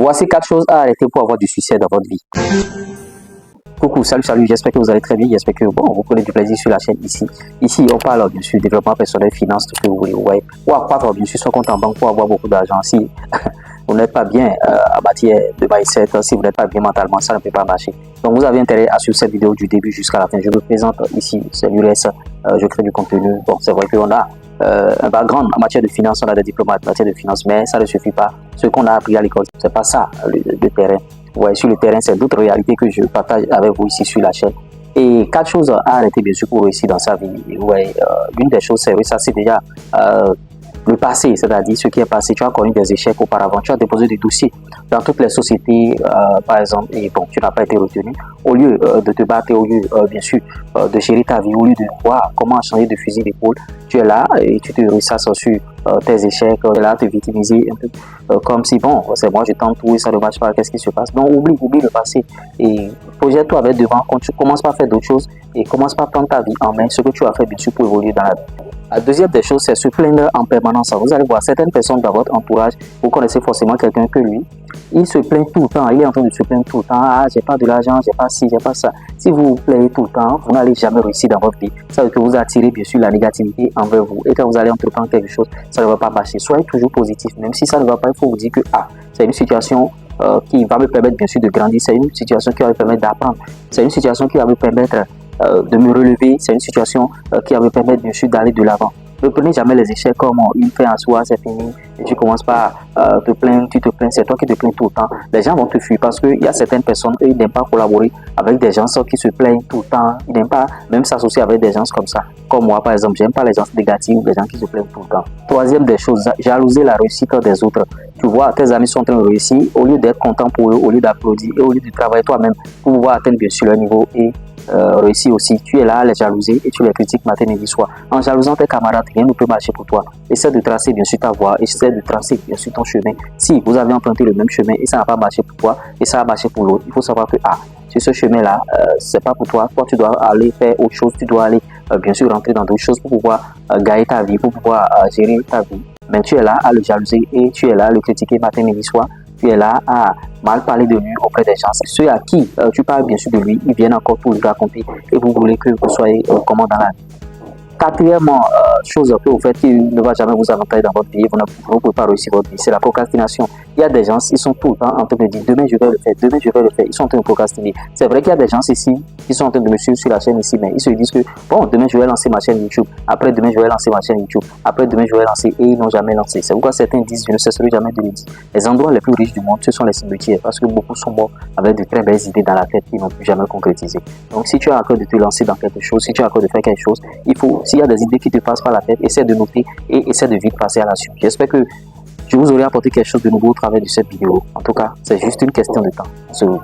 Voici 4 choses à arrêter pour avoir du succès dans votre vie. Coucou, salut, j'espère que vous allez très bien, j'espère que vous prenez du plaisir sur la chaîne ici. Ici, on parle bien sûr développement personnel, finance, tout ce que vous voulez. Ouais. Ou accroître bien sûr son compte en banque pour avoir beaucoup d'argent. Si vous n'êtes pas bien en matière de mindset, si vous n'êtes pas bien mentalement, ça ne peut pas marcher. Donc vous avez intérêt à suivre cette vidéo du début jusqu'à la fin. Je me présente ici, c'est l'URS, je crée du contenu. Bon, c'est vrai qu'on a un background en matière de finance, on a des diplômes en matière de finance, mais ça ne suffit pas. Ce qu'on a appris à l'école, c'est pas ça le terrain. Ouais, sur le terrain, c'est d'autres réalités que je partage avec vous ici sur la chaîne. Et 4 choses à arrêter bien sûr pour réussir dans sa vie. Ouais, l'une des choses, c'est ça, c'est déjà le passé, c'est-à-dire ce qui est passé. Tu as connu des échecs auparavant, tu as déposé des dossiers dans toutes les sociétés, par exemple, et bon, tu n'as pas été retenu. Au lieu de te battre, au lieu, bien sûr, de gérer ta vie, au lieu de voir comment changer de fusil d'épaule, tu es là et tu te ressasses sur tes échecs, tu es là, te victimiser un peu, comme si, bon, c'est moi, je tente tout et ça ne marche pas, qu'est-ce qui se passe? Donc, oublie le passé et projette-toi avec devant, commence par faire d'autres choses et commence par prendre ta vie en main, ce que tu as fait, bien sûr, pour évoluer dans la vie. La deuxième des choses, c'est se plaindre en permanence. Vous allez voir certaines personnes dans votre entourage, vous connaissez forcément quelqu'un que lui, il se plaint tout le temps, il est en train de se plaindre tout le temps. Ah, j'ai pas de l'argent, j'ai pas ci, j'ai pas ça. Si vous vous plaignez tout le temps, vous n'allez jamais réussir dans votre vie. Ça veut dire que vous attirez bien sûr la négativité envers vous. Et quand vous allez entreprendre quelque chose, ça ne va pas marcher. Soyez toujours positif. Même si ça ne va pas, il faut vous dire que c'est une situation qui va me permettre bien sûr de grandir. C'est une situation qui va me permettre d'apprendre. C'est une situation qui va me permettre de me relever, c'est une situation qui va me permettre bien sûr d'aller de l'avant. Ne prenez jamais les échecs comme une fin en soi, c'est fini, et tu commences pas à te plaindre, tu te plains, c'est toi qui te plains tout le temps. Les gens vont te fuir parce qu'il y a certaines personnes, eux, ils n'aiment pas collaborer avec des gens qui se plaignent tout le temps, ils n'aiment pas même s'associer avec des gens comme ça. Comme moi par exemple, j'aime pas les gens négatifs ou les gens qui se plaignent tout le temps. Troisième des choses, jalouser la réussite des autres. Tu vois, tes amis sont en train de réussir, au lieu d'être content pour eux, au lieu d'applaudir et au lieu de travailler toi-même pour pouvoir atteindre bien sûr leur niveau et réussir aussi, tu es là à les jalouser et tu les critiques matin, midi, soir. En jalousant tes camarades, rien ne peut marcher pour toi. Essaie de tracer bien sûr ta voie, essaie de tracer bien sûr ton chemin. Si vous avez emprunté le même chemin et ça n'a pas marché pour toi et ça a marché pour l'autre, il faut savoir que sur ce chemin-là, c'est pas pour toi. Toi, tu dois aller faire autre chose, tu dois aller bien sûr rentrer dans d'autres choses pour pouvoir gagner ta vie, pour pouvoir gérer ta vie. Mais tu es là à le jalouser et tu es là à le critiquer matin, midi, soir. Tu es là à mal parler de lui auprès des gens. Ceux à qui tu parles bien sûr de lui, ils viennent encore pour lui raconter et vous voulez que vous soyez comment dans la vie. Quatrièmement, chose que vous faites qui ne va jamais vous avantager dans votre vie, vous ne pouvez pas réussir votre vie, c'est la procrastination. Il y a des gens, ils sont tout le temps en train de dire demain je vais le faire, demain je vais le faire, ils sont en train de procrastiner. C'est vrai qu'il y a des gens ici qui sont en train de me suivre sur la chaîne ici, mais ils se disent que bon, demain je vais lancer ma chaîne YouTube, après demain je vais lancer ma chaîne YouTube, après demain je vais lancer et ils n'ont jamais lancé. C'est pourquoi certains disent je ne cesserai jamais de le dire. Les endroits les plus riches du monde, ce sont les cimetières parce que beaucoup sont morts avec de très belles idées dans la tête qui n'ont plus jamais concrétisé. Donc si tu as à cœur de te lancer dans quelque chose, si tu as à cœur de faire quelque chose, il faut, s'il y a des idées qui te passent par la tête, essaie de noter et essaie de vite passer à la suite. J'espère que je vous aurai apporté quelque chose de nouveau au travers de cette vidéo. En tout cas, c'est juste une question de temps.